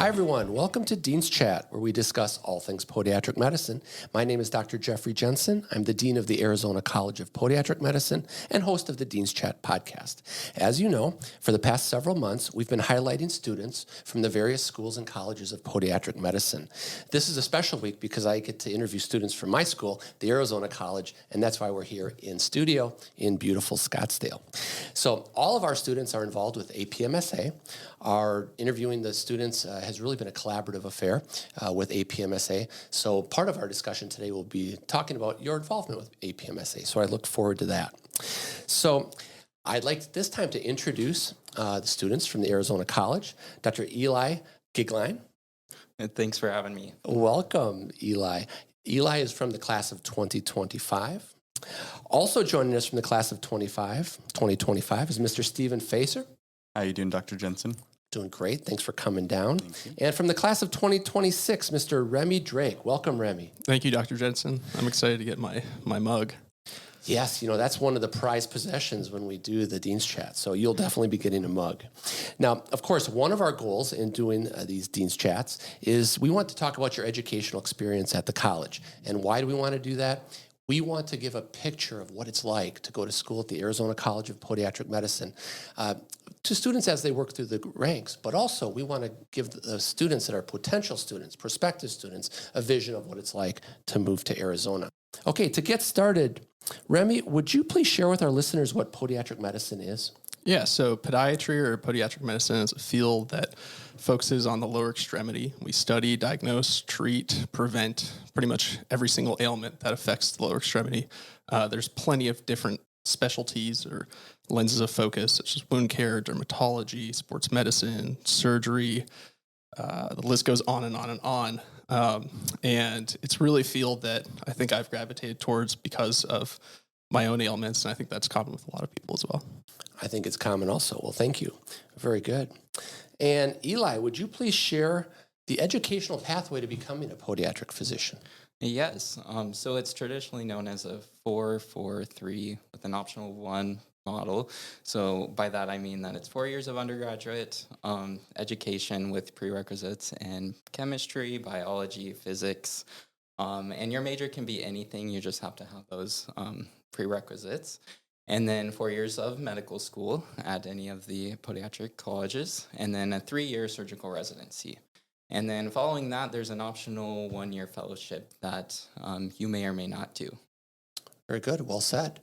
Hi, everyone. Welcome to Dean's Chat, where we discuss all things podiatric medicine. My name is Dr. Jeffrey Jensen. I'm the Dean of the Arizona College of Podiatric Medicine and host of the Dean's Chat podcast. As you know, for the past several months, we've been highlighting students from the various schools and colleges of podiatric medicine. This is a special week because I get to interview students from my school, the Arizona College, and that's why we're here in studio in beautiful Scottsdale. So all of our students are involved with APMSA. Our interviewing the students has really been a collaborative affair with APMSA. So part of our discussion today will be talking about your involvement with APMSA. So I look forward to that. So I'd like this time to introduce the students from the Arizona College, Dr. Eli Goeglein. Thanks for having me. Welcome, Eli. Eli is from the class of 2025. Also joining us from the class of 2025 is Mr. Stephen Facer. How you doing, Dr. Jensen? Doing great. Thanks for coming down. Thank you. And from the class of 2026, Mr. Remi Drake. Welcome, Remi. Thank you, Dr. Jensen. I'm excited to get my mug. Yes, that's one of the prized possessions when we do the Dean's Chat, so you'll definitely be getting a mug. Now, of course, one of our goals in doing these Dean's Chats is we want to talk about your educational experience at the college. And why do we want to do that? We want to give a picture of what it's like to go to school at the Arizona College of Podiatric Medicine to students as they work through the ranks, but also we want to give the students that are potential students, prospective students, a vision of what it's like to move to Arizona. Okay, to get started, Remi, would you please share with our listeners what podiatric medicine is? Yeah, so podiatry or podiatric medicine is a field that focuses on the lower extremity. We study, diagnose, treat, prevent pretty much every single ailment that affects the lower extremity. There's plenty of different specialties or lenses of focus, such as wound care, dermatology, sports medicine, surgery. The list goes on and on and on. And it's really a field that I think I've gravitated towards because of my own ailments, and I think that's common with a lot of people as well. I think it's common also. Well, thank you. Very good. And Eli, would you please share the educational pathway to becoming a podiatric physician? Yes, so it's traditionally known as a 4-4-3 with an optional 1 model. So by that I mean that it's 4 years of undergraduate education with prerequisites in chemistry, biology, physics, and your major can be anything. You just have to have those prerequisites. And then 4 years of medical school at any of the podiatric colleges, and then a 3-year surgical residency. And then following that, there's an optional 1-year fellowship that you may or may not do. Very good. Well said.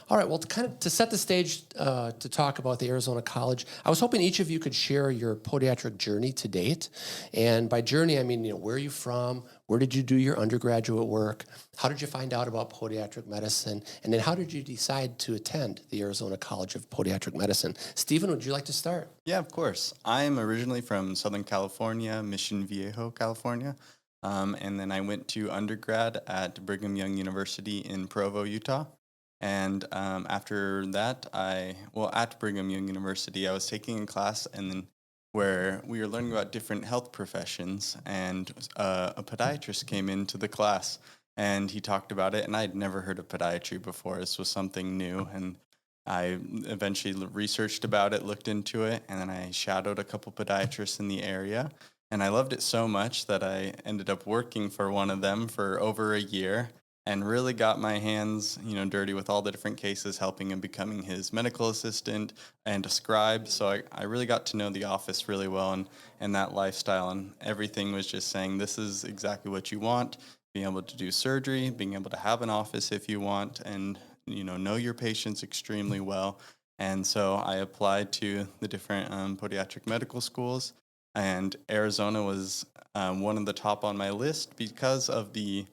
All right. Well, to set the stage to talk about the Arizona College, I was hoping each of you could share your podiatric journey to date. And by journey, I mean, where are you from? Where did you do your undergraduate work? How did you find out about podiatric medicine? And then how did you decide to attend the Arizona College of Podiatric Medicine? Stephen, would you like to start? Yeah, of course. I'm originally from Southern California, Mission Viejo, California. And then I went to undergrad at Brigham Young University in Provo, Utah. And after that, at Brigham Young University, I was taking a class and then where we were learning about different health professions, and a podiatrist came into the class, and he talked about it, and I'd never heard of podiatry before. This was something new, and I eventually researched about it, looked into it, and then I shadowed a couple podiatrists in the area, and I loved it so much that I ended up working for one of them for over a year, and really got my hands, dirty with all the different cases, helping him becoming his medical assistant and a scribe. So I really got to know the office really well and that lifestyle, and everything was just saying, this is exactly what you want, being able to do surgery, being able to have an office if you want, and, know your patients extremely well. And so I applied to the different podiatric medical schools, and Arizona was one of the top on my list because of the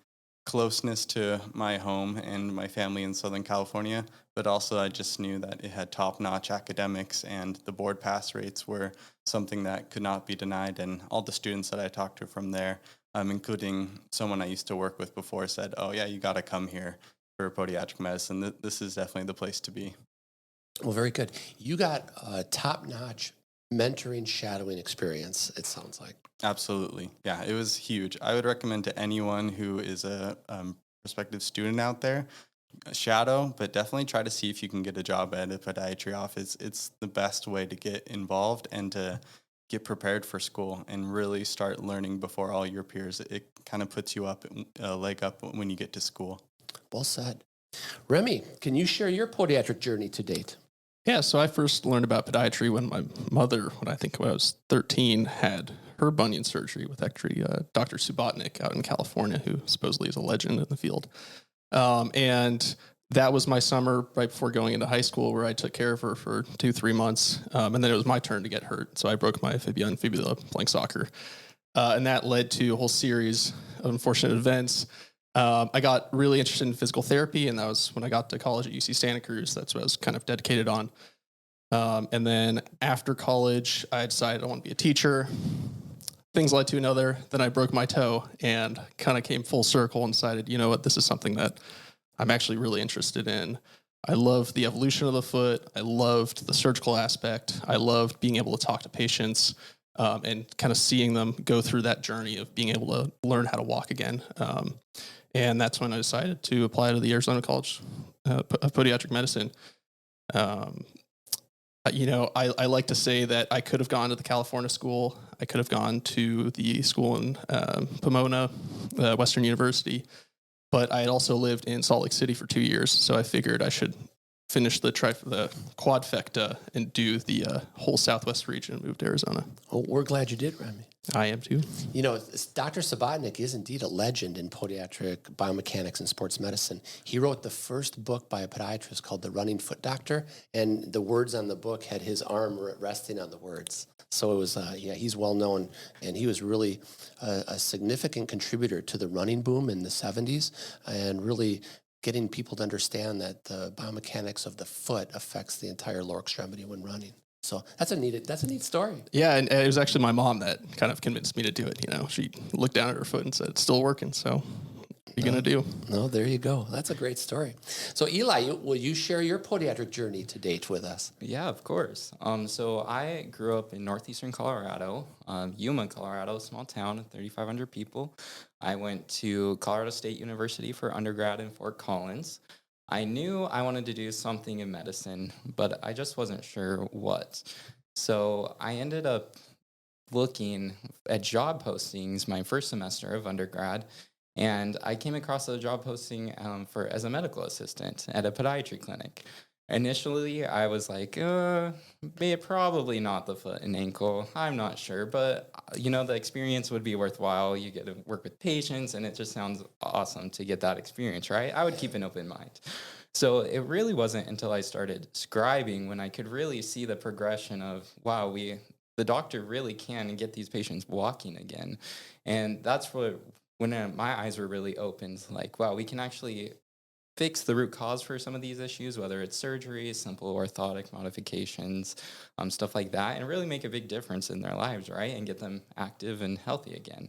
closeness to my home and my family in Southern California, but also I just knew that it had top-notch academics, and the board pass rates were something that could not be denied. And all the students that I talked to from there, including someone I used to work with before, said, oh yeah, you got to come here for podiatric medicine. This is definitely the place to be. Well, very good. You got a top-notch mentoring, shadowing experience, it sounds like. Absolutely. Yeah, it was huge. I would recommend to anyone who is a prospective student out there, shadow, but definitely try to see if you can get a job at a podiatry office. It's the best way to get involved and to get prepared for school and really start learning before all your peers. It kind of puts you up a leg up when you get to school. Well said. Remi, can you share your podiatric journey to date? Yeah, so I first learned about podiatry when my mother, when I was 13, had her bunion surgery with actually Dr. Subotnick out in California, who supposedly is a legend in the field. And that was my summer right before going into high school, where I took care of her for 2-3 months. And then it was my turn to get hurt. So I broke my fibula and fibula playing soccer. And that led to a whole series of unfortunate events. I got really interested in physical therapy, and that was when I got to college at UC Santa Cruz. That's what I was kind of dedicated on. And then after college, I decided I want to be a teacher. Things led to another. Then I broke my toe and kind of came full circle and decided, you know what, this is something that I'm actually really interested in. I loved the evolution of the foot. I loved the surgical aspect. I loved being able to talk to patients and kind of seeing them go through that journey of being able to learn how to walk again. And that's when I decided to apply to the Arizona College of Podiatric Medicine. I like to say that I could have gone to the California school. I could have gone to the school in Pomona, Western University. But I had also lived in Salt Lake City for 2 years. So I figured I should finish the quadfecta and do the whole Southwest region and move to Arizona. Well, we're glad you did, Remi. I am too. You know, Dr. Subotnick is indeed a legend in podiatric biomechanics and sports medicine. He wrote the first book by a podiatrist called The Running Foot Doctor, and the words on the book had his arm resting on the words. So it was, he's well known, and he was really a significant contributor to the running boom in the 70s, and really getting people to understand that the biomechanics of the foot affects the entire lower extremity when running. So that's a neat story. Yeah, and it was actually my mom that kind of convinced me to do it. You know, she looked down at her foot and said, "It's still working." So, what are you gonna do? No, there you go. That's a great story. So, Eli, will you share your podiatric journey to date with us? Yeah, of course. So I grew up in northeastern Colorado, Yuma, Colorado, small town, 3,500 people. I went to Colorado State University for undergrad in Fort Collins. I knew I wanted to do something in medicine, but I just wasn't sure what. So I ended up looking at job postings my first semester of undergrad, and I came across a job posting as a medical assistant at a podiatry clinic. Initially, I was like, probably not the foot and ankle. I'm not sure, but the experience would be worthwhile. You get to work with patients, and it just sounds awesome to get that experience, right? I would keep an open mind. So it really wasn't until I started scribing when I could really see the progression of, wow, the doctor really can get these patients walking again. And that's when my eyes were really opened, like, wow, we can actually fix the root cause for some of these issues, whether it's surgery, simple orthotic modifications, stuff like that, and really make a big difference in their lives, right? And get them active and healthy again.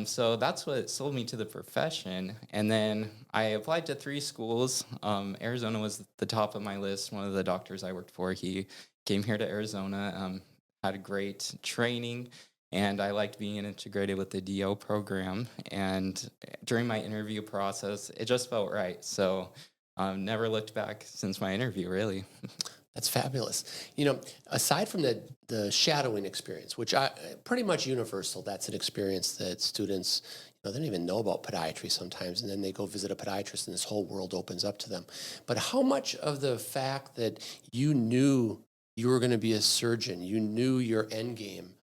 So that's what sold me to the profession. And then I applied to 3 schools. Arizona was the top of my list. One of the doctors I worked for, he came here to Arizona, had a great training, and I liked being integrated with the DO program. And during my interview process, it just felt right. So never looked back since my interview, really. That's fabulous. Aside from the shadowing experience, which pretty much universal, that's an experience that students, they don't even know about podiatry sometimes, and then they go visit a podiatrist and this whole world opens up to them. But how much of the fact that you knew you were going to be a surgeon, you knew your end game,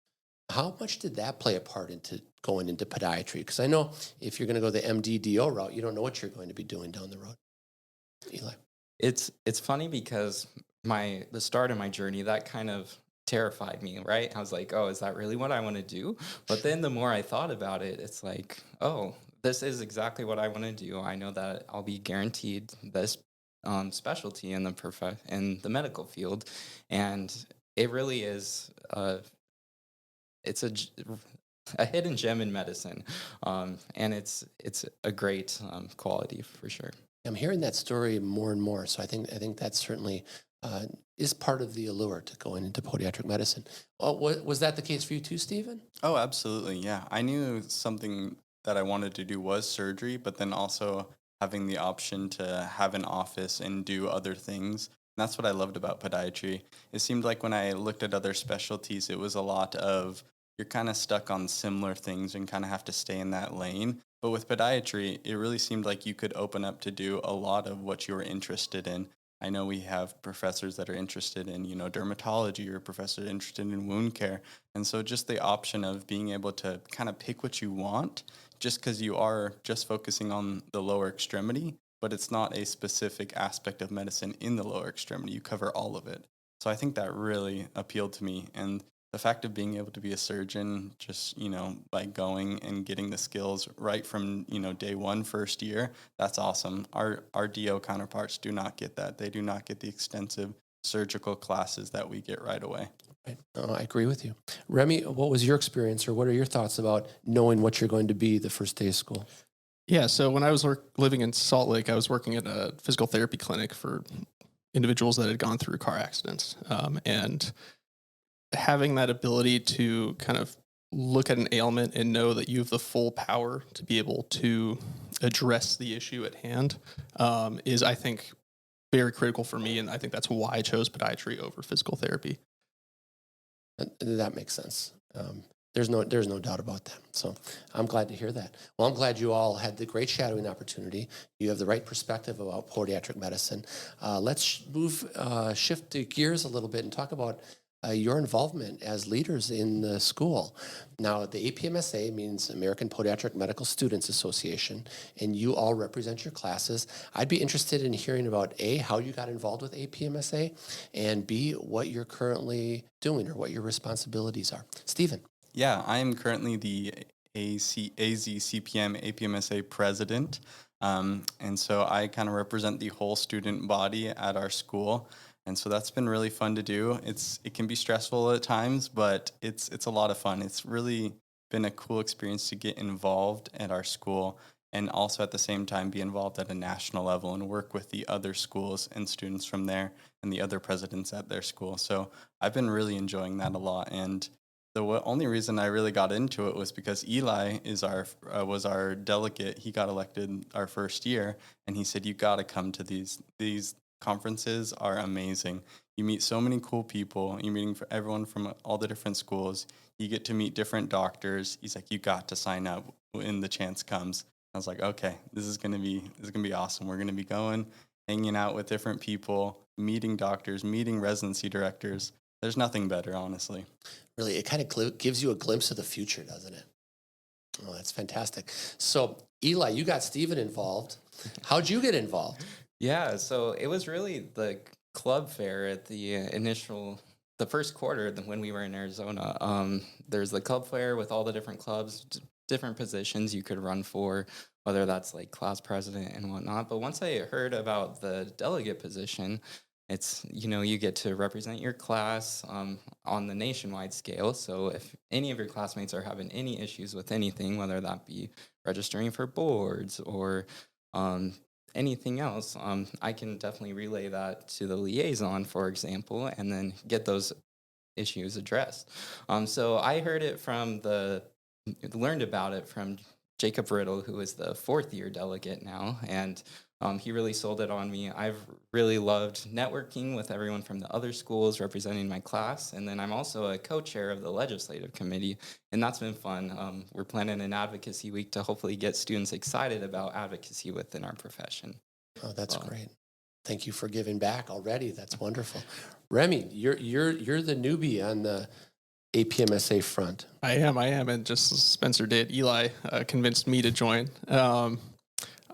how much did that play a part into going into podiatry? Because I know if you're going to go the MD-DO route, you don't know what you're going to be doing down the road. Eli? It's funny because the start of my journey, that kind of terrified me, right? I was like, oh, is that really what I want to do? But then the more I thought about it, it's like, oh, this is exactly what I want to do. I know that I'll be guaranteed this specialty in the medical field. And it really is it's a hidden gem in medicine, and it's a great quality for sure. I'm hearing that story more and more, so I think that certainly is part of the allure to going into podiatric medicine. Well, was that the case for you too, Stephen? Oh, absolutely, yeah. I knew something that I wanted to do was surgery, but then also having the option to have an office and do other things That's what I loved about podiatry. It seemed like when I looked at other specialties, it was a lot of you're kind of stuck on similar things and kind of have to stay in that lane. But with podiatry, it really seemed like you could open up to do a lot of what you were interested in. I know we have professors that are interested in, dermatology, or professors interested in wound care. And so just the option of being able to kind of pick what you want, just because you are just focusing on the lower extremity, but it's not a specific aspect of medicine in the lower extremity. You cover all of it. So I think that really appealed to me. And the fact of being able to be a surgeon, just, by going and getting the skills right from, day one, first year, that's awesome. Our DO counterparts do not get that. They do not get the extensive surgical classes that we get right away. Right. I agree with you. Remi, what was your experience, or what are your thoughts about knowing what you're going to be the first day of school? Yeah, so when I was living in Salt Lake, I was working at a physical therapy clinic for individuals that had gone through car accidents. And having that ability to kind of look at an ailment and know that you have the full power to be able to address the issue at hand is, I think, very critical for me. And I think that's why I chose podiatry over physical therapy. That makes sense. There's no doubt about that. So I'm glad to hear that. Well, I'm glad you all had the great shadowing opportunity. You have the right perspective about podiatric medicine. Let's shift the gears a little bit and talk about your involvement as leaders in the school. Now, the APMSA means American Podiatric Medical Students Association, and you all represent your classes. I'd be interested in hearing about A, how you got involved with APMSA, and B, what you're currently doing or what your responsibilities are. Stephen. Yeah, I am currently the AZCPM APMSA president, and so I kind of represent the whole student body at our school. And so that's been really fun to do. It can be stressful at times, but it's a lot of fun. It's really been a cool experience to get involved at our school, and also at the same time be involved at a national level and work with the other schools and students from there and the other presidents at their school. So I've been really enjoying that a lot. And the only reason I really got into it was because Eli was our delegate. He got elected our first year, and he said, "You got to come to these conferences are amazing. You meet so many cool people. You're meeting everyone from all the different schools. You get to meet different doctors." He's like, "You got to sign up when the chance comes." I was like, "Okay, this is gonna be awesome. We're gonna be going, hanging out with different people, meeting doctors, meeting residency directors. There's nothing better, honestly." Really, it kind of gives you a glimpse of the future, doesn't it? Oh, that's fantastic. So, Eli, you got Stephen involved. How'd you get involved? Yeah, so it was really the club fair at the first quarter when we were in Arizona. There's the club fair with all the different clubs, different positions you could run for, whether that's like class president and whatnot. But once I heard about the delegate position, it's, you get to represent your class on the nationwide scale. So if any of your classmates are having any issues with anything, whether that be registering for boards or anything else, I can definitely relay that to the liaison, for example, and then get those issues addressed. So I learned about it from Jacob Riddle, who is the fourth year delegate now, and he really sold it on me. I've really loved networking with everyone from the other schools representing my class, and then I'm also a co-chair of the legislative committee, and that's been fun. We're planning an advocacy week to hopefully get students excited about advocacy within our profession. Oh, that's great. Thank you for giving back already. That's wonderful. Remi, you're the newbie on the APMSA front. I am, and just as Spencer did, Eli convinced me to join.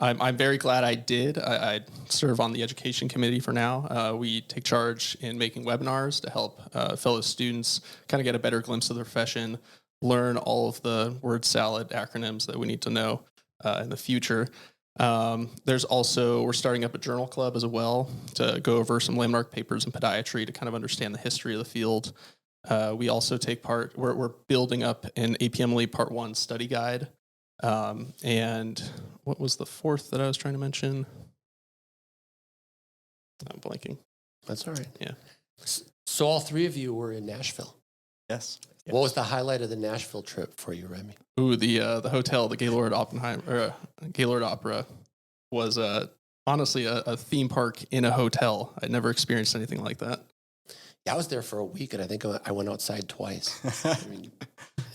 I'm very glad I did. I serve on the education committee for now. We take charge in making webinars to help fellow students kind of get a better glimpse of the profession, learn all of the word salad acronyms that we need to know in the future. We're starting up a journal club as well to go over some landmark papers in podiatry to kind of understand the history of the field. We also take part, we're building up an APMLE Part 1 study guide. And what was the fourth that I was trying to mention? I'm blanking. That's all right. Yeah. So all three of you were in Nashville. Yes. What was the highlight of the Nashville trip for you, Remi? Ooh, the hotel, the Gaylord Opera was honestly a theme park in a hotel. I'd never experienced anything like that. Yeah, I was there for a week, and I think I went outside twice. I mean,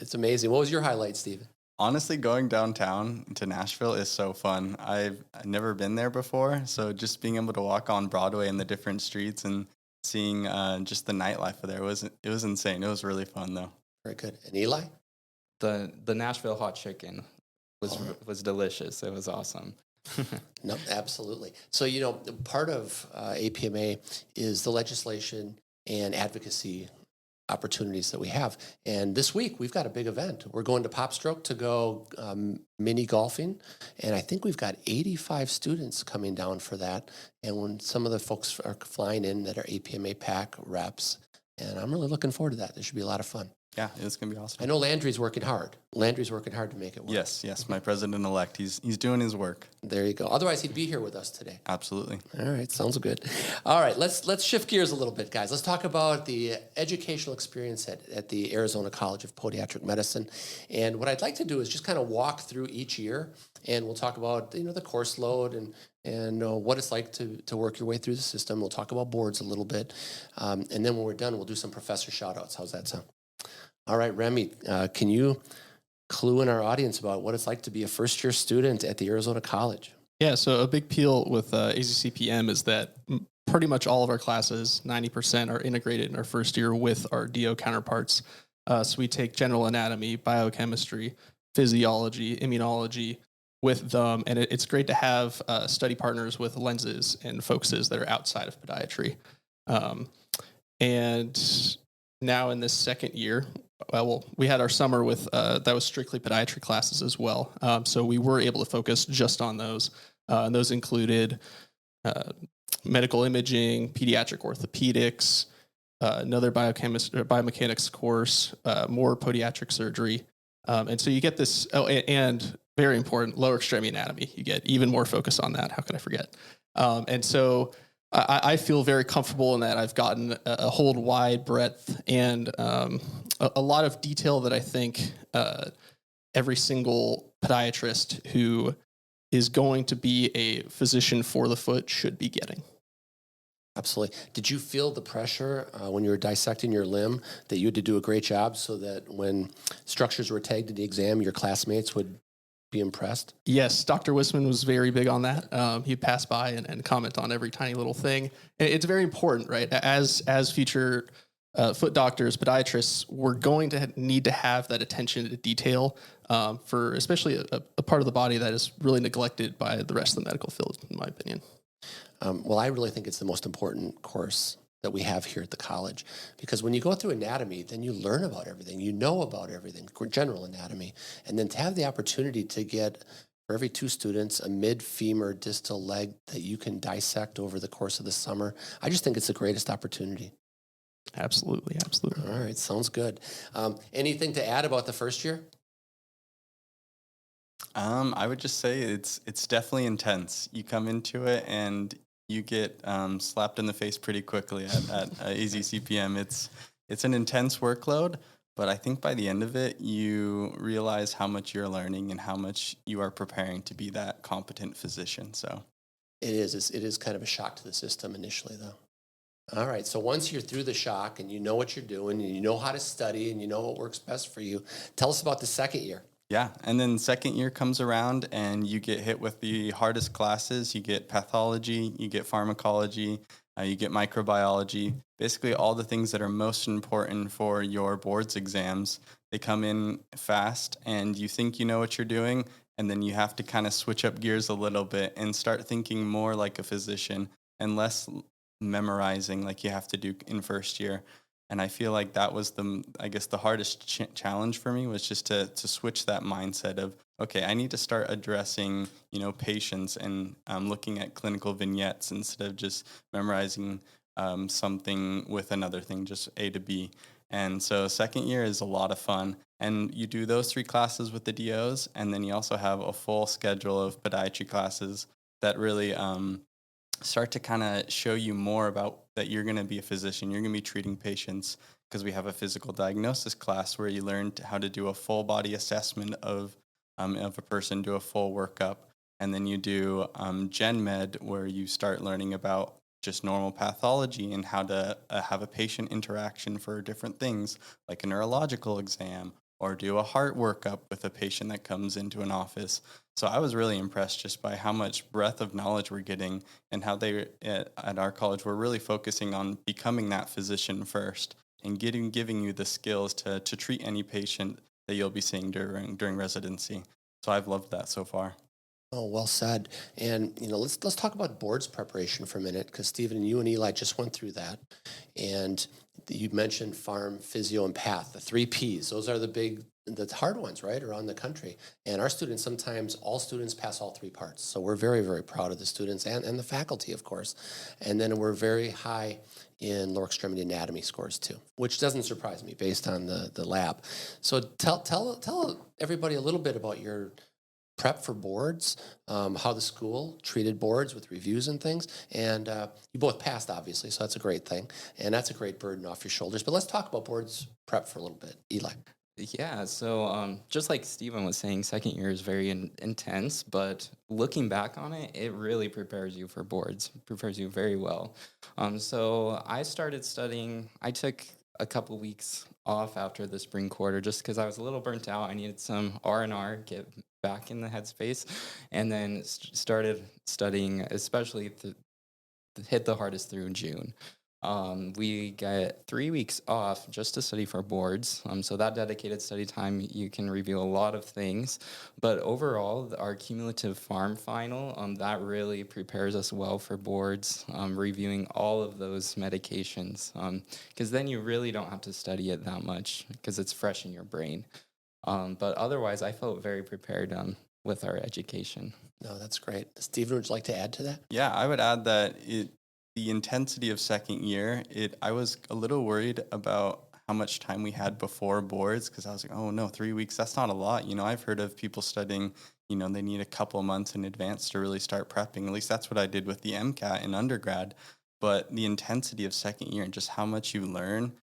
it's amazing. What was your highlight, Steven? Honestly, going downtown to Nashville is so fun. I've never been there before, so just being able to walk on Broadway and the different streets and seeing just the nightlife of there it was insane. It was really fun though. Very good. And Eli? The Nashville hot chicken was delicious. It was awesome. No, absolutely. So, part of APMA is the legislation and advocacy opportunities that we have. And this week, we've got a big event. We're going to Popstroke to go mini golfing. And I think we've got 85 students coming down for that. And when some of the folks are flying in that are APMA PAC reps, and I'm really looking forward to that. This should be a lot of fun. Yeah, it's going to be awesome. I know Landry's working hard. Landry's working hard to make it work. Yes, my president-elect. He's doing his work. There you go. Otherwise, he'd be here with us today. Absolutely. All right, sounds good. All right, let's shift gears a little bit, guys. Let's talk about the educational experience at the Arizona College of Podiatric Medicine. And what I'd like to do is just kind of walk through each year, and we'll talk about the course load and what it's like to work your way through the system. We'll talk about boards a little bit, and then when we're done, we'll do some professor shout-outs. How's that sound? All right, Remi, can you clue in our audience about what it's like to be a first-year student at the Arizona College? Yeah, so a big appeal with AZCPM is that pretty much all of our classes, 90%, are integrated in our first year with our DO counterparts. So we take general anatomy, biochemistry, physiology, immunology with them, and it's great to have study partners with lenses and focuses that are outside of podiatry. And now in this second year, we had our summer with that was strictly podiatry classes as well. So we were able to focus just on those. And those included medical imaging, pediatric orthopedics, another biomechanics course, more podiatric surgery. And so you get this, and very important, lower extremity anatomy. You get even more focus on that. How could I forget? And so I feel very comfortable in that I've gotten a whole wide breadth and a lot of detail that I think every single podiatrist who is going to be a physician for the foot should be getting. Absolutely. Did you feel the pressure when you were dissecting your limb that you had to do a great job so that when structures were tagged in the exam, your classmates would be impressed? Yes, Dr. Wisman was very big on that. He'd pass by and comment on every tiny little thing. And it's very important, right? As future foot doctors, podiatrists, we're going to need to have that attention to detail for especially a part of the body that is really neglected by the rest of the medical field, in my opinion. Well, I really think it's the most important course that we have here at the college, because when you go through anatomy, then you learn about everything, you know about everything, general anatomy, and then to have the opportunity to get, for every 2 students, a mid-femur distal leg that you can dissect over the course of the summer. I just think it's the greatest opportunity. Absolutely. All right, sounds good. Anything to add about the first year? I would just say it's definitely intense. You come into it and you get slapped in the face pretty quickly at AZCPM. It's an intense workload, but I think by the end of it, you realize how much you're learning and how much you are preparing to be that competent physician. So It is kind of a shock to the system initially, though. All right, so once you're through the shock and you know what you're doing and you know how to study and you know what works best for you, tell us about the second year. yeah, and then second year comes around and you get hit with the hardest classes. You get pathology, you get pharmacology, you get microbiology, basically all the things that are most important for your boards exams. They come in fast and you think you know what you're doing, and then you have to kind of switch up gears a little bit and start thinking more like a physician and less memorizing like you have to do in first year. And I feel like that was the hardest challenge for me, was just to switch that mindset of, okay, I need to start addressing, patients and looking at clinical vignettes instead of just memorizing something with another thing, just A to B. And so second year is a lot of fun. And you do those 3 classes with the DOs, and then you also have a full schedule of podiatry classes that really start to kind of show you more about that you're going to be a physician. You're going to be treating patients, because we have a physical diagnosis class where you learn how to do a full body assessment of a person, do a full workup. And then you do Gen Med, where you start learning about just normal pathology and how to have a patient interaction for different things, like a neurological exam or do a heart workup with a patient that comes into an office. So I was really impressed just by how much breadth of knowledge we're getting and how they at our college were really focusing on becoming that physician first and giving you the skills to treat any patient that you'll be seeing during residency. So I've loved that so far. Oh, well said. And let's talk about boards preparation for a minute, because Stephen and you and Eli just went through that, and you mentioned pharm, physio, and path, the 3 Ps. Those are the hard ones, right, around the country. And our students, sometimes all students pass all 3 parts. So we're very, very proud of the students and the faculty, of course. And then we're very high in lower extremity anatomy scores too, which doesn't surprise me based on the lab. So tell everybody a little bit about your prep for boards, how the school treated boards with reviews and things. And you both passed, obviously, so that's a great thing. And that's a great burden off your shoulders. But let's talk about boards prep for a little bit. Eli. Yeah, so just like Stephen was saying, second year is very intense, but looking back on it, it really prepares you for boards, prepares you very well. So I started studying, I took a couple weeks off after the spring quarter just because I was a little burnt out. I needed some R&R, get back in the headspace, and then started studying, especially hit the hardest through June. We get 3 weeks off just to study for boards. So that dedicated study time, you can review a lot of things. But overall, our cumulative pharm final, that really prepares us well for boards, reviewing all of those medications. Because then you really don't have to study it that much because it's fresh in your brain. But otherwise, I felt very prepared with our education. No, that's great. Stephen, would you like to add to that? Yeah, I would add that the intensity of second year, I was a little worried about how much time we had before boards, because I was like, oh no, 3 weeks, that's not a lot. I've heard of people studying, they need a couple months in advance to really start prepping. At least that's what I did with the MCAT in undergrad. But the intensity of second year and just how much you learn,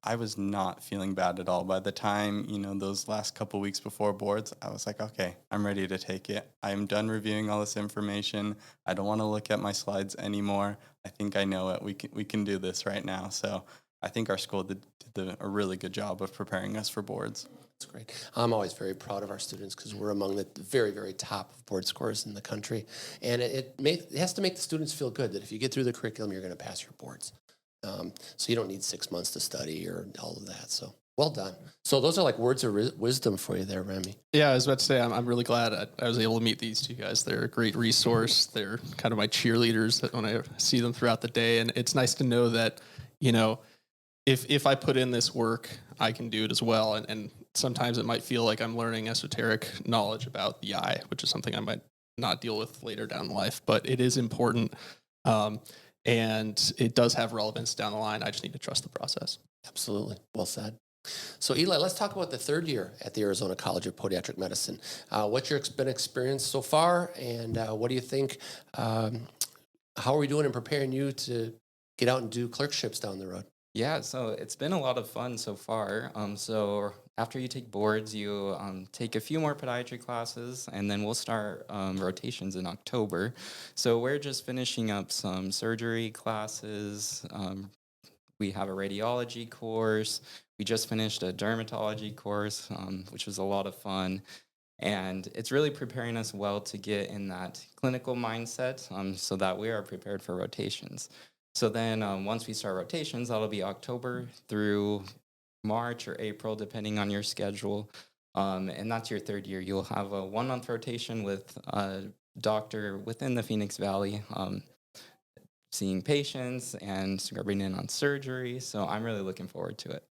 I was not feeling bad at all. By the time, those last couple weeks before boards, I was like, okay, I'm ready to take it. I'm done reviewing all this information. I don't want to look at my slides anymore. I think I know it. We can do this right now. So I think our school did a really good job of preparing us for boards. That's great. I'm always very proud of our students because we're among the very, very top of board scores in the country. And it has to make the students feel good that if you get through the curriculum, you're going to pass your boards. So you don't need 6 months to study or all of that. So well done. So those are like words of wisdom for you there, Remi. Yeah, I was about to say, I'm really glad I was able to meet these 2 guys. They're a great resource. They're kind of my cheerleaders that when I see them throughout the day. And it's nice to know that, if I put in this work, I can do it as well. And sometimes it might feel like I'm learning esoteric knowledge about the eye, which is something I might not deal with later down in life, but it is important. And it does have relevance down the line. I just need to trust the process. Absolutely. Well said. So Eli, let's talk about the third year at the Arizona College of Podiatric Medicine. What's your experience so far, and what do you think? How are we doing in preparing you to get out and do clerkships down the road? Yeah, so it's been a lot of fun so far. So after you take boards, you take a few more podiatry classes, and then we'll start rotations in October. So we're just finishing up some surgery classes. We have a radiology course. We just finished a dermatology course, which was a lot of fun. And it's really preparing us well to get in that clinical mindset so that we are prepared for rotations. So then once we start rotations, that'll be October through March or April, depending on your schedule. And that's your third year. You'll have a 1-month rotation with a doctor within the Phoenix Valley, seeing patients and scrubbing in on surgery. So I'm really looking forward to it.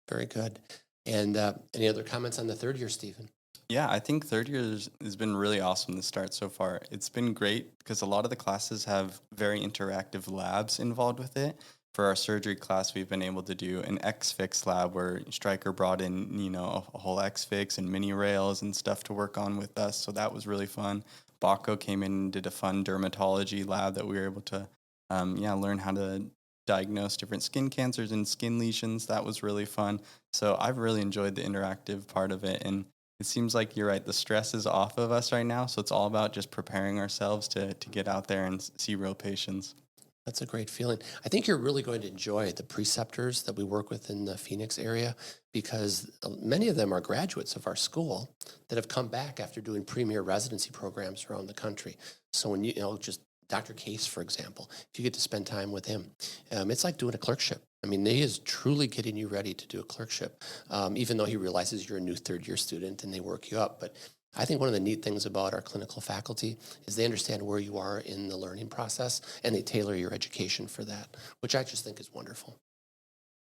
Very good. And any other comments on the third year, Stephen? Yeah, I think third year has been really awesome to start so far. It's been great because a lot of the classes have very interactive labs involved with it. For our surgery class, we've been able to do an X-Fix lab where Stryker brought in, a whole X-Fix and mini rails and stuff to work on with us. So that was really fun. Baco came in and did a fun dermatology lab that we were able to, learn how to diagnose different skin cancers and skin lesions. That was really fun. So I've really enjoyed the interactive part of it. And it seems like you're right. The stress is off of us right now. So it's all about just preparing ourselves to get out there and see real patients. That's a great feeling. I think you're really going to enjoy the preceptors that we work with in the Phoenix area because many of them are graduates of our school that have come back after doing premier residency programs around the country. So when just Dr. Case, for example, if you get to spend time with him, it's like doing a clerkship. I mean, he is truly getting you ready to do a clerkship, even though he realizes you're a new third-year student and they work you up. But I think one of the neat things about our clinical faculty is they understand where you are in the learning process and they tailor your education for that, which I just think is wonderful.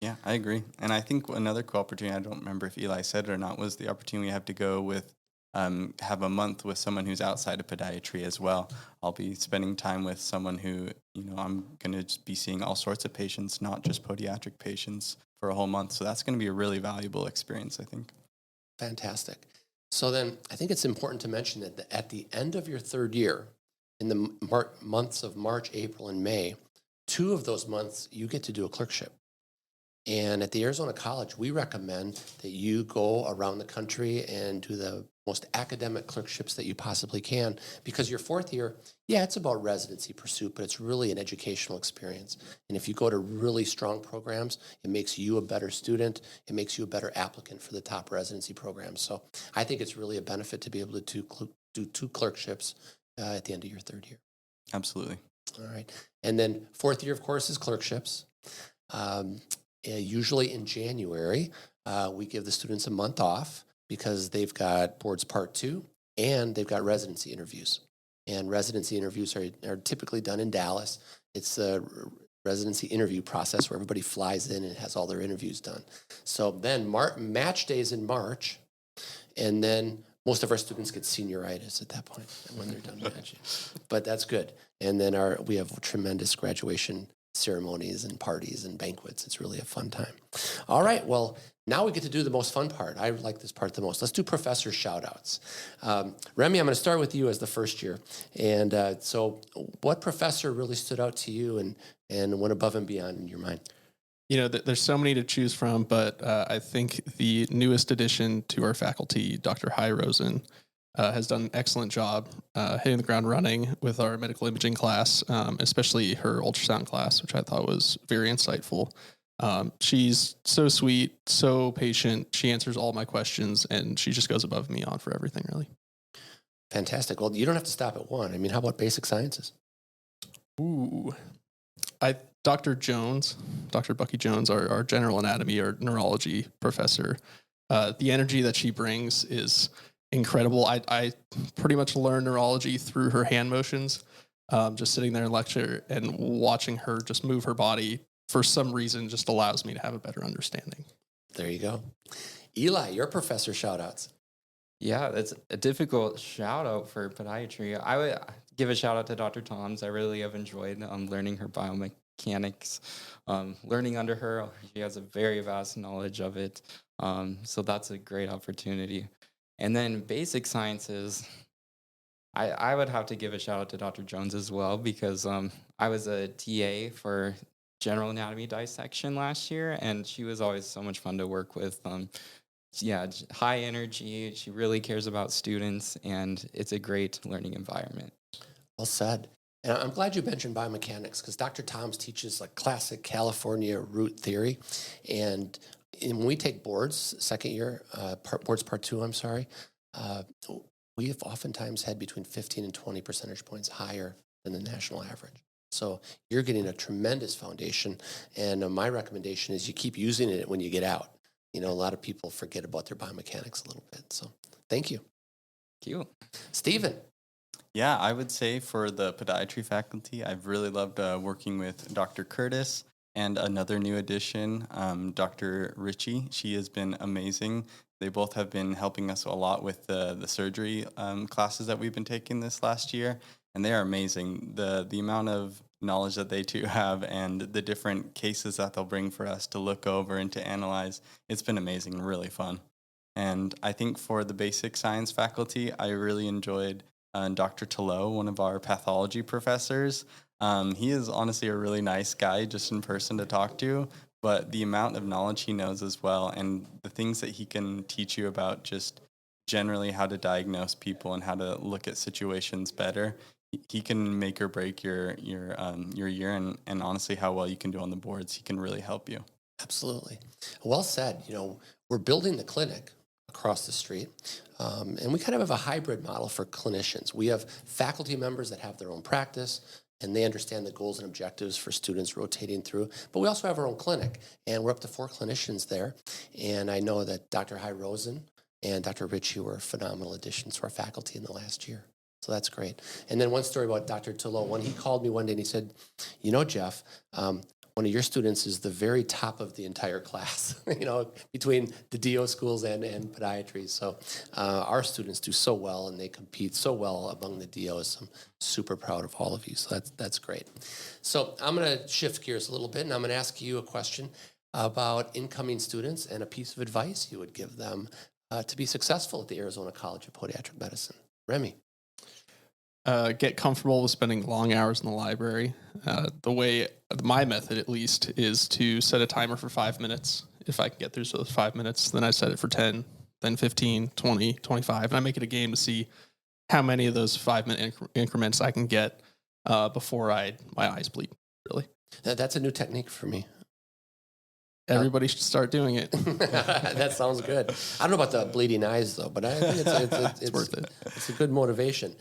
Yeah, I agree. And I think another cool opportunity, I don't remember if Eli said it or not, was the opportunity we have to go with, have a month with someone who's outside of podiatry as well. I'll be spending time with someone who, I'm going to be seeing all sorts of patients, not just podiatric patients for a whole month. So that's going to be a really valuable experience, I think. Fantastic. So then I think it's important to mention that at the end of your third year, in the months of March, April, and May, 2 of those months you get to do a clerkship. And at the Arizona College, we recommend that you go around the country and do the most academic clerkships that you possibly can because your 4th year, it's about residency pursuit, but it's really an educational experience. And if you go to really strong programs, it makes you a better student. It makes you a better applicant for the top residency programs. So I think it's really a benefit to be able to do 2 clerkships at the end of your 3rd year. Absolutely. All right. And then 4th year, of course, is clerkships. Usually in January, we give the students a month off because they've got boards part 2 and they've got residency interviews. And residency interviews are typically done in Dallas. It's a residency interview process where everybody flies in and has all their interviews done. So then match days in March, and then most of our students get senioritis at that point when they're done matching. But that's good. And then we have tremendous graduation ceremonies and parties and banquets. It's really a fun time. All right, well, now we get to do the most fun part. I like this part the most. Let's do professor shout-outs. Remi, I'm going to start with you as the first year. And so what professor really stood out to you and went above and beyond in your mind? There's so many to choose from, but I think the newest addition to our faculty, Dr. Hy Rosen, has done an excellent job hitting the ground running with our medical imaging class, especially her ultrasound class, which I thought was very insightful. She's so sweet, so patient. She answers all my questions, and she just goes above and beyond for everything, really. Fantastic. Well, you don't have to stop at one. I mean, how about basic sciences? Ooh. Dr. Bucky Jones, our general anatomy or neurology professor, the energy that she brings is incredible. I pretty much learned neurology through her hand motions, just sitting there in lecture and watching her just move her body for some reason just allows me to have a better understanding. There you go. Eli, your professor shout-outs. Yeah, that's a difficult shout out for podiatry. I would give a shout out to Dr. Toms. I really have enjoyed learning her biomechanics. Learning under her, she has a very vast knowledge of it. So that's a great opportunity. And then basic sciences, I would have to give a shout out to Dr. Jones as well because I was a TA for general anatomy dissection last year, and she was always so much fun to work with. High energy. She really cares about students, and it's a great learning environment. Well said. And I'm glad you mentioned biomechanics because Dr. Toms teaches like classic California root theory. And when we take boards, second year, boards part 2, we have oftentimes had between 15 and 20 percentage points higher than the national average. So you're getting a tremendous foundation. And my recommendation is you keep using it when you get out. A lot of people forget about their biomechanics a little bit. So thank you. Thank you. Stephen. Yeah, I would say for the podiatry faculty, I've really loved working with Dr. Curtis and another new addition, Dr. Ritchie. She has been amazing. They both have been helping us a lot with the surgery classes that we've been taking this last year, and they are amazing. The amount of knowledge that they too have and the different cases that they'll bring for us to look over and to analyze, it's been amazing and really fun. And I think for the basic science faculty, I really enjoyed Dr. Talo, one of our pathology professors. He is honestly a really nice guy just in person to talk to, but the amount of knowledge he knows as well and the things that he can teach you about just generally how to diagnose people and how to look at situations better, he can make or break your year, and honestly how well you can do on the boards. He can really help you. Absolutely. Well said. We're building the clinic across the street, and we kind of have a hybrid model for clinicians. We have faculty members that have their own practice, and they understand the goals and objectives for students rotating through. But we also have our own clinic, and we're up to 4 clinicians there. And I know that Dr. High Rosen and Dr. Ritchie were phenomenal additions to our faculty in the last year. So that's great. And then one story about Dr. Tullo, when he called me one day and he said, Jeff, one of your students is the very top of the entire class, between the DO schools and podiatry. So our students do so well, and they compete so well among the DOs. I'm super proud of all of you. So that's great. So I'm going to shift gears a little bit, and I'm going to ask you a question about incoming students and a piece of advice you would give them to be successful at the Arizona College of Podiatric Medicine. Remi. Get comfortable with spending long hours in the library. My method at least is to set a timer for 5 minutes. If I can get through those 5 minutes, then I set it for 10, then 15, 20, 25, and I make it a game to see how many of those 5-minute increments I can get before my eyes bleed, really. That's a new technique for me. Everybody should start doing it. That sounds good. I don't know about the bleeding eyes, though, but I think it's worth it. It's a good motivation.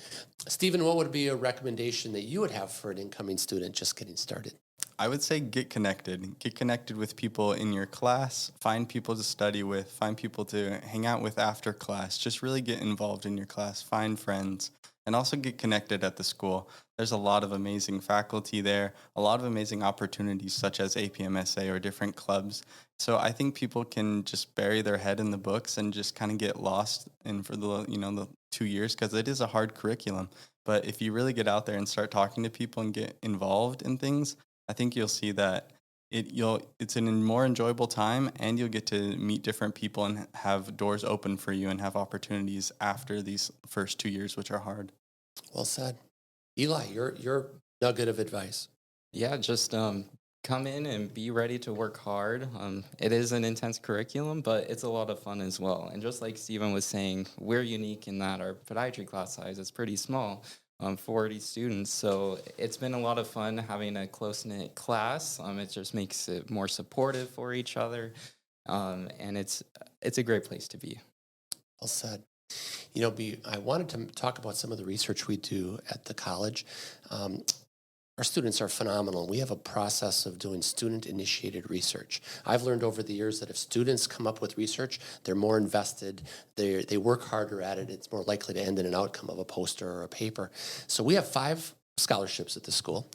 Stephen, what would be a recommendation that you would have for an incoming student just getting started? I would say get connected. Get connected with people in your class. Find people to study with. Find people to hang out with after class. Just really get involved in your class. Find friends. And also get connected at the school. There's a lot of amazing faculty there, a lot of amazing opportunities such as APMSA or different clubs. So I think people can just bury their head in the books and just kind of get lost in for the 2 years, because it is a hard curriculum. But if you really get out there and start talking to people and get involved in things, I think you'll see that it's a more enjoyable time, and you'll get to meet different people and have doors open for you and have opportunities after these first 2 years, which are hard. Well said. Eli, your nugget of advice. Yeah, just come in and be ready to work hard. It is an intense curriculum, but it's a lot of fun as well. And just like Stephen was saying, we're unique in that our podiatry class size is pretty small. 40 students, so it's been a lot of fun having a close-knit class. It just makes it more supportive for each other, and it's a great place to be. Well said. I wanted to talk about some of the research we do at the college. Our students are phenomenal. We have a process of doing student-initiated research. I've learned over the years that if students come up with research, they're more invested, they work harder at it, it's more likely to end in an outcome of a poster or a paper. So we have 5 scholarships at the school.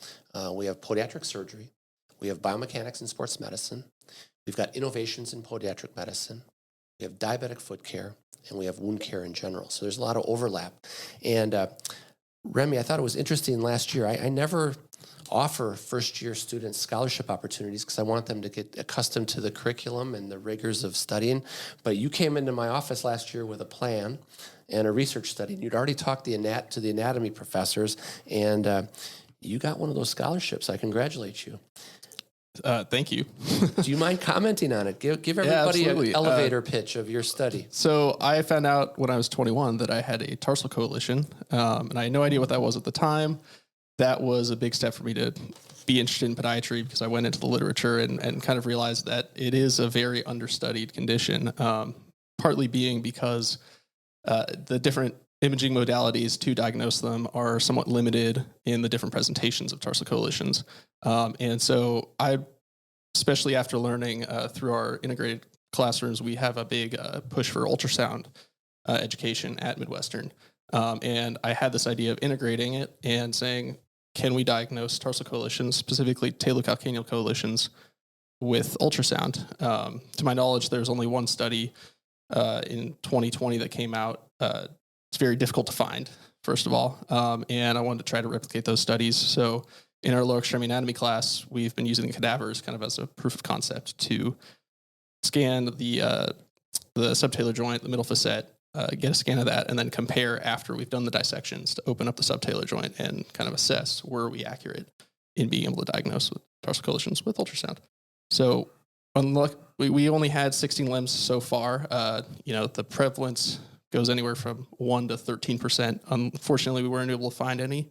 We have Podiatric Surgery, we have Biomechanics and Sports Medicine, we've got Innovations in Podiatric Medicine, we have Diabetic Foot Care, and we have Wound Care in general. So there's a lot of overlap. And Remi, I thought it was interesting last year. I never offer first-year students scholarship opportunities because I want them to get accustomed to the curriculum and the rigors of studying. But you came into my office last year with a plan and a research study. And you'd already talked to the anatomy professors, and you got one of those scholarships. I congratulate you. Thank you. Do you mind commenting on it? Give everybody an elevator pitch of your study. So I found out when I was 21 that I had a tarsal coalition, and I had no idea what that was at the time. That was a big step for me to be interested in podiatry, because I went into the literature and kind of realized that it is a very understudied condition, partly being because the different imaging modalities to diagnose them are somewhat limited in the different presentations of tarsal coalitions. And so especially after learning through our integrated classrooms, we have a big push for ultrasound education at Midwestern. And I had this idea of integrating it and saying, can we diagnose tarsal coalitions, specifically talocalcaneal coalitions, with ultrasound? To my knowledge, there's only one study in 2020 that came out. It's very difficult to find, first of all, and I wanted to try to replicate those studies. So in our lower extremity anatomy class, we've been using the cadavers kind of as a proof of concept to scan the subtalar joint, the middle facet, get a scan of that, and then compare after we've done the dissections to open up the subtalar joint and kind of assess were we accurate in being able to diagnose with tarsal coalitions with ultrasound. So we only had 16 limbs so far. The prevalence goes anywhere from 1 to 13%. Unfortunately, we weren't able to find any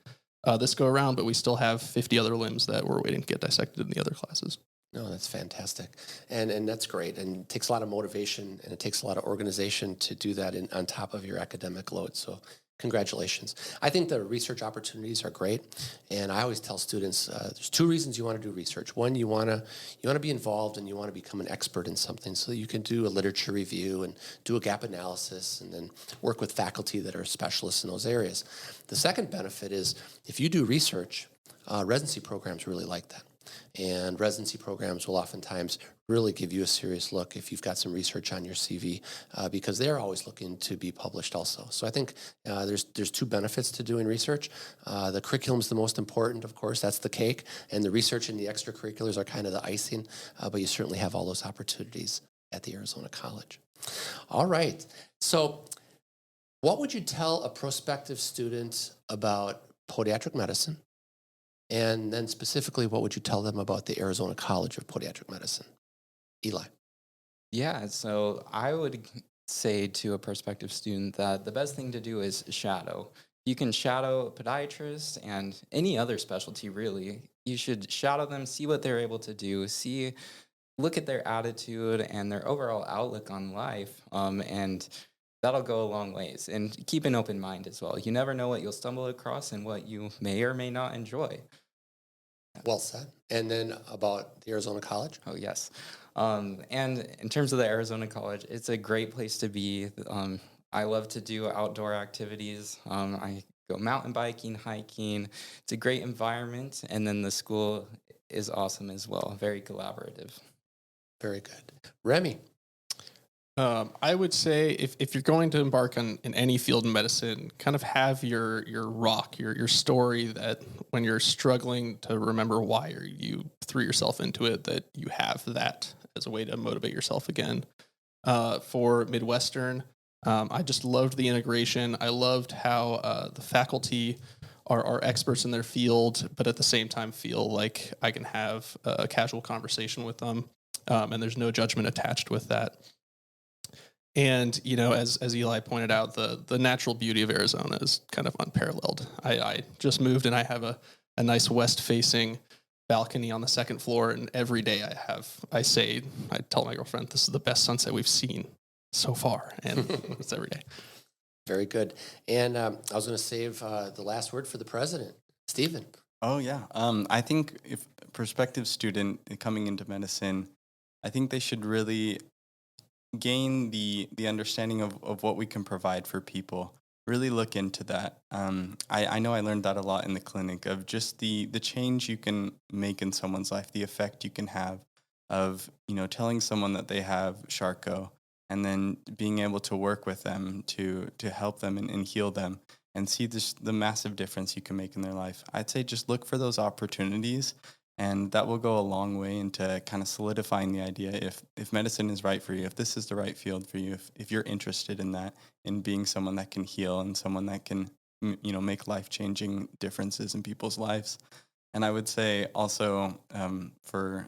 this go around, but we still have 50 other limbs that we're waiting to get dissected in the other classes. No, that's fantastic. And that's great. And it takes a lot of motivation and it takes a lot of organization to do that on top of your academic load. So congratulations. I think the research opportunities are great. And I always tell students, there's two reasons you want to do research. One, you want to be involved and you want to become an expert in something so that you can do a literature review and do a gap analysis and then work with faculty that are specialists in those areas. The second benefit is if you do research, residency programs really like that. And residency programs will oftentimes really give you a serious look if you've got some research on your CV because they're always looking to be published also. So I think there's two benefits to doing research. The curriculum's the most important, of course, that's the cake, and the research and the extracurriculars are kind of the icing, but you certainly have all those opportunities at the Arizona College. All right, so what would you tell a prospective student about podiatric medicine? And then specifically, what would you tell them about the Arizona College of Podiatric Medicine? Eli. Yeah, so I would say to a prospective student that the best thing to do is shadow. You can shadow a podiatrist and any other specialty, really. You should shadow them, see what they're able to do, look at their attitude and their overall outlook on life, and that'll go a long ways. And keep an open mind as well. You never know what you'll stumble across and what you may or may not enjoy. Well said. And then about the Arizona College? Oh, yes. And in terms of the Arizona College, it's a great place to be. I love to do outdoor activities. I go mountain biking, hiking. It's a great environment. And then the school is awesome as well. Very collaborative. Very good. Remi. I would say if you're going to embark in any field in medicine, kind of have your rock, your story that when you're struggling to remember why you threw yourself into it, that you have that as a way to motivate yourself again. For Midwestern, I just loved the integration. I loved how the faculty are experts in their field, but at the same time feel like I can have a casual conversation with them, and there's no judgment attached with that. And, as Eli pointed out, the natural beauty of Arizona is kind of unparalleled. I just moved and I have a nice west-facing balcony on the second floor, and every day I tell my girlfriend, this is the best sunset we've seen so far, and it's every day. Very good. And I was going to save the last word for the president. Stephen. Oh, yeah. I think if a prospective student coming into medicine, I think they should really gain the understanding of what we can provide for people. Really look into that. I know I learned that a lot in the clinic of just the change you can make in someone's life, the effect you can have of, telling someone that they have Charcot and then being able to work with them to help them and heal them and see the massive difference you can make in their life. I'd say just look for those opportunities. And that will go a long way into kind of solidifying the idea if medicine is right for you, if this is the right field for you, if you're interested in that, in being someone that can heal and someone that can, make life-changing differences in people's lives. And I would say also for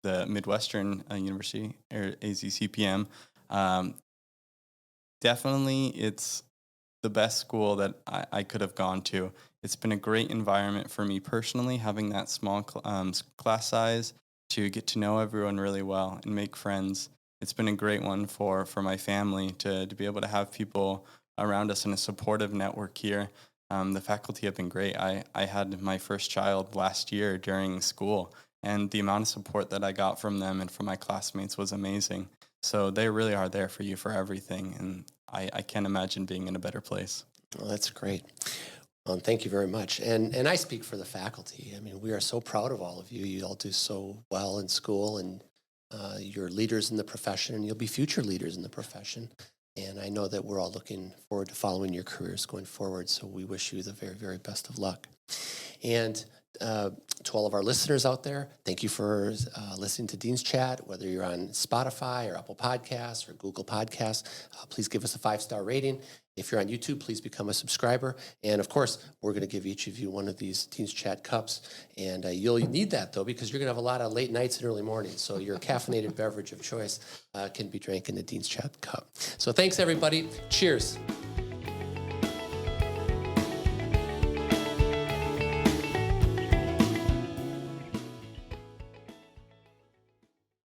the Midwestern University, or AZCPM, definitely it's the best school that I could have gone to. It's been a great environment for me personally, having that small class size to get to know everyone really well and make friends. It's been a great one for my family to be able to have people around us in a supportive network here. The faculty have been great. I had my first child last year during school, and the amount of support that I got from them and from my classmates was amazing. So they really are there for you for everything, and I can't imagine being in a better place. Well, that's great. Thank you very much. And I speak for the faculty. I mean, we are so proud of all of you. You all do so well in school, and you're leaders in the profession, and you'll be future leaders in the profession. And I know that we're all looking forward to following your careers going forward, so we wish you the very, very best of luck. And to all of our listeners out there, thank you for listening to Dean's Chat. Whether you're on Spotify or Apple Podcasts or Google Podcasts, please give us a 5-star rating If you're on YouTube, please become a subscriber. And of course, we're going to give each of you one of these Dean's Chat cups. And you'll need that, though, because you're going to have a lot of late nights and early mornings. So your caffeinated beverage of choice can be drank in the Dean's Chat cup. So thanks, everybody. Cheers.